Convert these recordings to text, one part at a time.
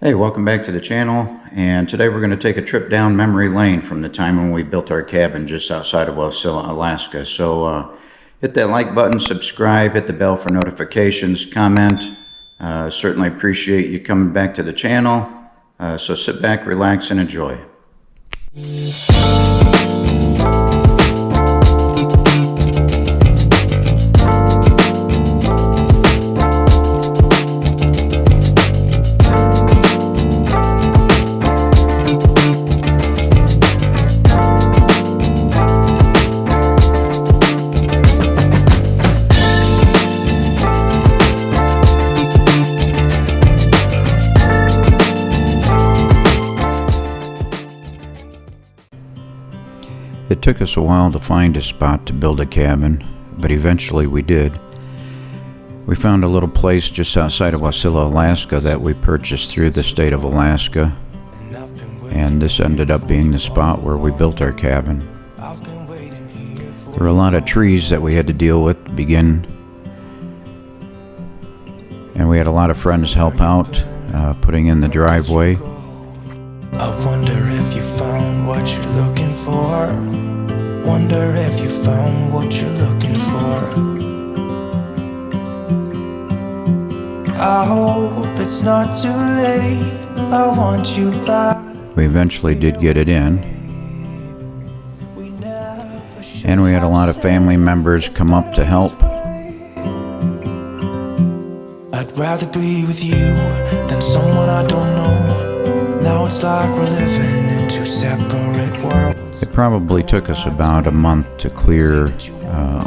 Hey, welcome back to the channel, and today we're going to take a trip down memory lane from the time when we built our cabin just outside of Wasilla, Alaska. So hit that like button, subscribe, hit the bell for notifications, comment. Certainly appreciate you coming back to the channel. So sit back, relax, and enjoy. It took us a while to find a spot to build a cabin, but eventually we did. We found a little place just outside of Wasilla, Alaska that we purchased through the state of Alaska, and this ended up being the spot where we built our cabin. There were a lot of trees that we had to deal with to begin, and we had a lot of friends help out putting in the driveway. I wonder if you found what you're looking for. Wonder if you found what you're looking for. I hope it's not too late. I want you back. We eventually did get it in, and we had a lot of family members come up to help. I'd rather be with you than someone I don't know. Now it's like we're living in two separate worlds. It probably took us about a month to clear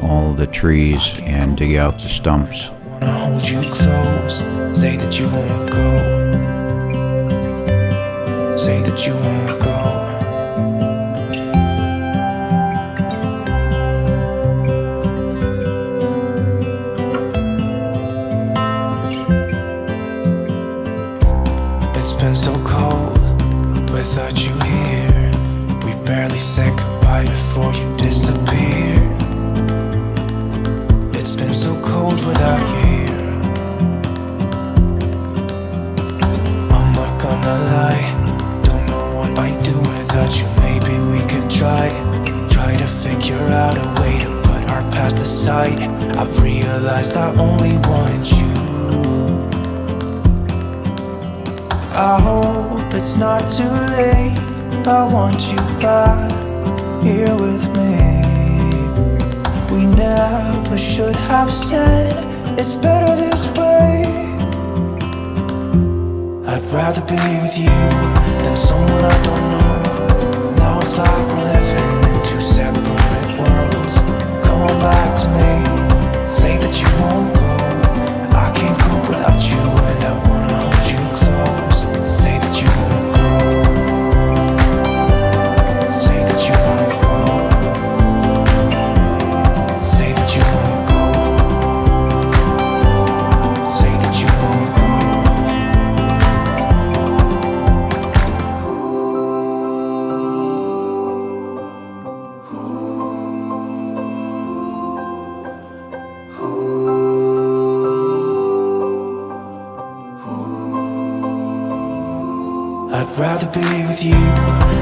all the trees and dig out the stumps. I wanna hold you close. Say that you won't go. Say that you won't go. It's been so cold without you here. We barely said goodbye before you disappeared. It's been so cold without you here. I'm not gonna lie, don't know what I'd do without you. Maybe we could try to figure out a way to put our past aside. I've realized I only want you. I hope it's not too late. I want you back here with me. We never should have said it's better this way. I'd rather be with you than someone I don't know. Now it's like we're living in two separate worlds. Come on back to me. Say that you won't go. I can't cope without you, and I wanna hold you close. Say that you won't go. Say that you won't go. Say that you won't go. Say that you won't go. I'd rather be with you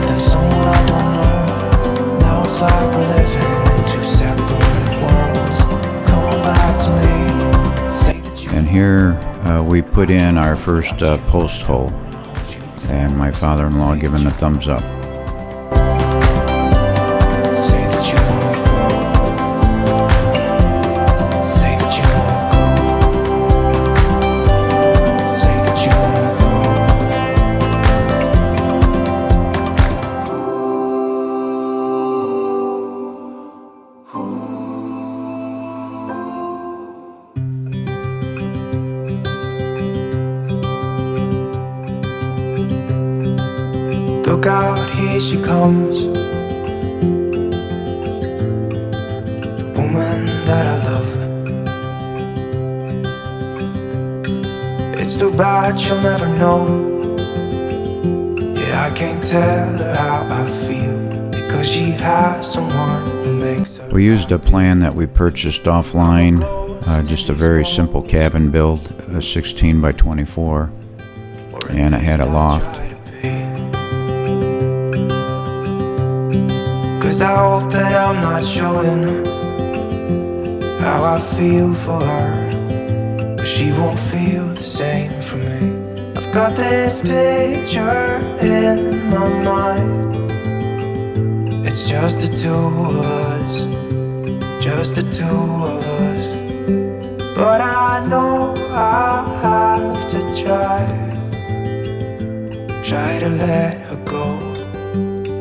than someone I don't know. Now it's like we're living in two separate worlds. Come on back to me. Say that you. And here we put in our first post hole, and my father-in-law giving the thumbs up. Say that you won't go. Say that you won't go. Say that you won't go. Look out, here she comes. The woman that I love. It's too bad she'll never know. Yeah, I can't tell her how I feel, because she has someone who makes her. We used a plan that we purchased offline, just a very simple cabin build, a 16 by 24. and it had a loft. 'Cause I hope that I'm not showing how I feel for her, but she won't feel the same for me. I've got this picture in my mind. It's just the two of us, just the two of us. But I know I have to try to let her go,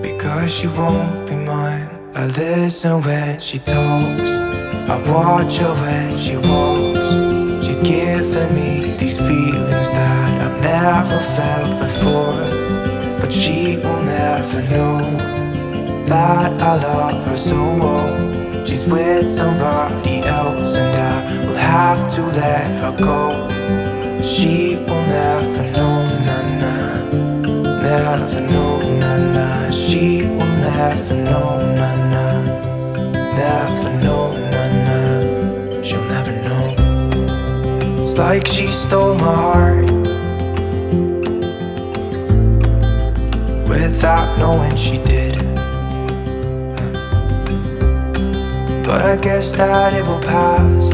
because she won't be mine. I listen when she talks, I watch her when she walks. She's giving me these feelings that I've never felt before, but she will never know that I love her so well. She's with somebody else and I will have to let her go. She will never know, nah-nah, never know, nah-nah. She will never know, nah-nah, never know, nah-nah. She'll never know. It's like she stole my heart without knowing she did. But I guess that it will pass.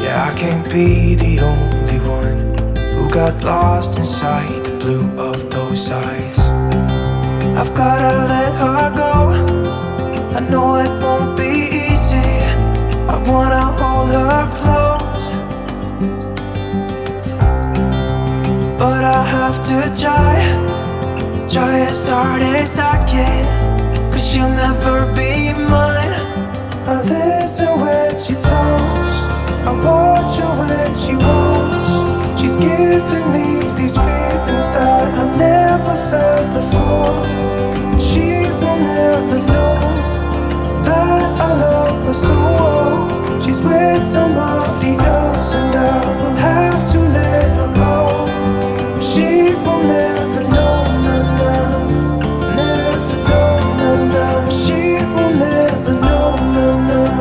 Yeah, I can't be the only one who got lost inside the blue of those eyes. I've gotta let her go. I know it won't be easy. I wanna hold her close, but I have to try as hard as I can, 'cause she'll never be mine. I listen when she talks, I watch her when she walks. She's giving me these feelings that I've never felt before. She will never know that I love her so well. She's with somebody else and I will have to let her go. She will never know, nah-nah, never know, nah-nah. She will never know, nah-nah,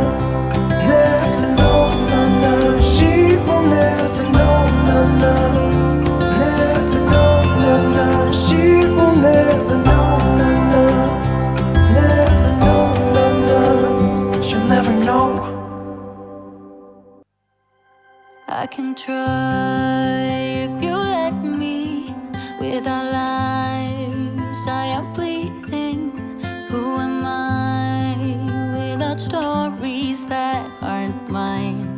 never know, nah-nah. She will never know, nah-nah, never know, nah-nah. She will never know, nah-nah, never know, nah-nah. She'll never know. I can try if you let me. With our lives I am bleeding. Who am I without stories that aren't mine?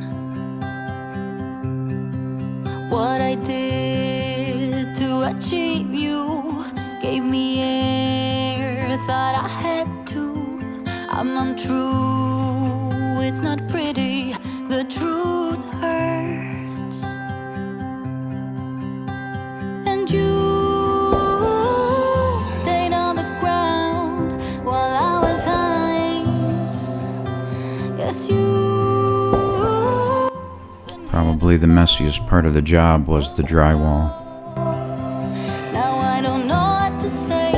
What I did to achieve you gave me air, thought I had to. I'm untrue, it's not pretty, the truth hurts. And you stayed on the ground while I was high. Yes, you. Probably the messiest part of the job was the drywall. Now I don't know what to say.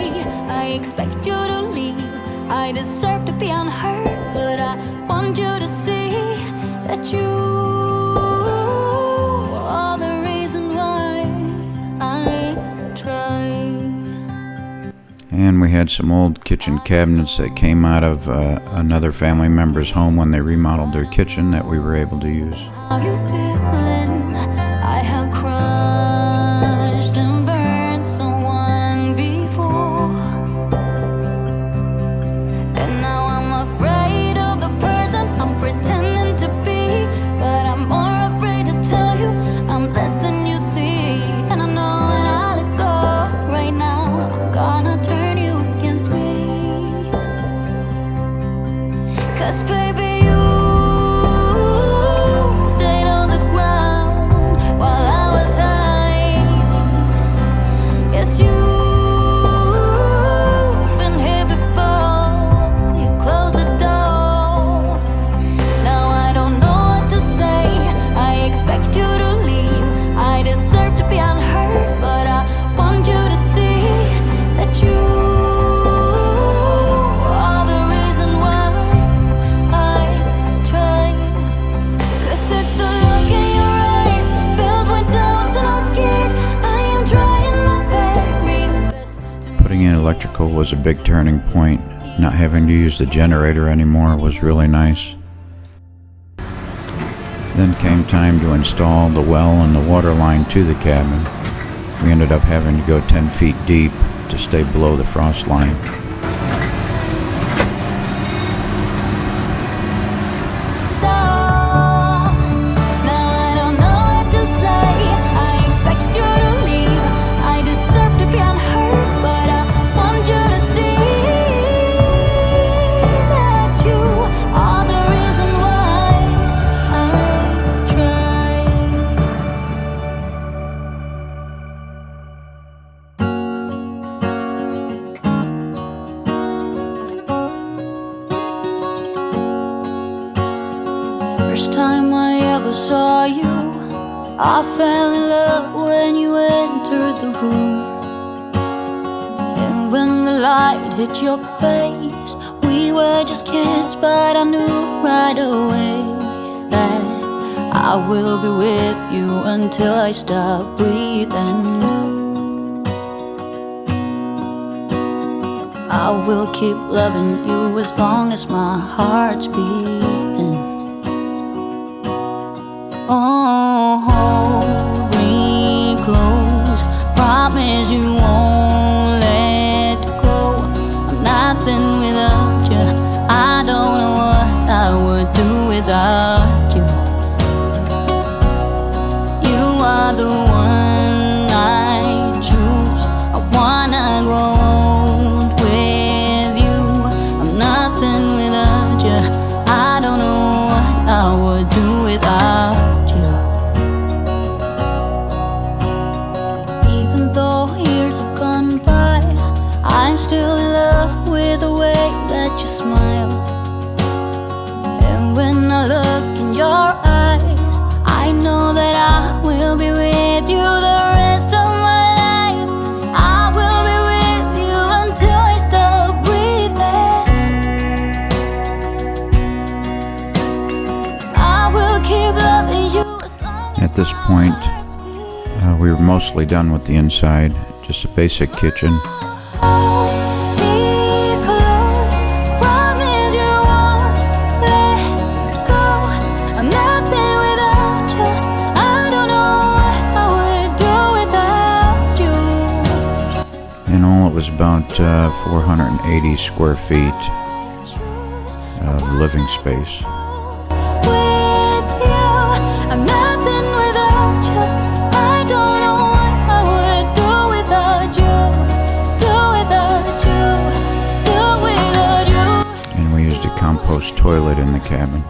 I expect you to leave. I deserve to be unheard, but I want you to see that you are the reason why I try. And we had some old kitchen cabinets that came out of another family member's home when they remodeled their kitchen that we were able to use. How you feeling? I have crushed and burned someone before, and now I'm afraid of the person I'm pretending to be. But I'm more afraid to tell you I'm less than you see. And I know when I let go right now, I'm gonna turn you against me. 'Cause baby, you stayed on the ground electrical was a big turning point. Not having to use the generator anymore was really nice. Then came time to install the well and the water line to the cabin. We ended up having to go 10 feet deep to stay below the frost line. First time I ever saw you, I fell in love when you entered the room. And when the light hit your face, we were just kids, but I knew right away that I will be with you until I stop breathing. I will keep loving you as long as my heart's beating. Oh, hold me close, promise you won't let go. I'm nothing without you, I don't know what I would do without you. You are the one I choose, I wanna grow old with you. I'm nothing without you, I don't know what I would do without you. I'm still in love with the way that you smile. And when I look in your eyes, I know that I will be with you the rest of my life. I will be with you until I stop breathing. I will keep loving you as long as At this point, we were mostly done with the inside, just a basic kitchen. In all, it was about 480 square feet of living space. And we used a compost toilet in the cabin.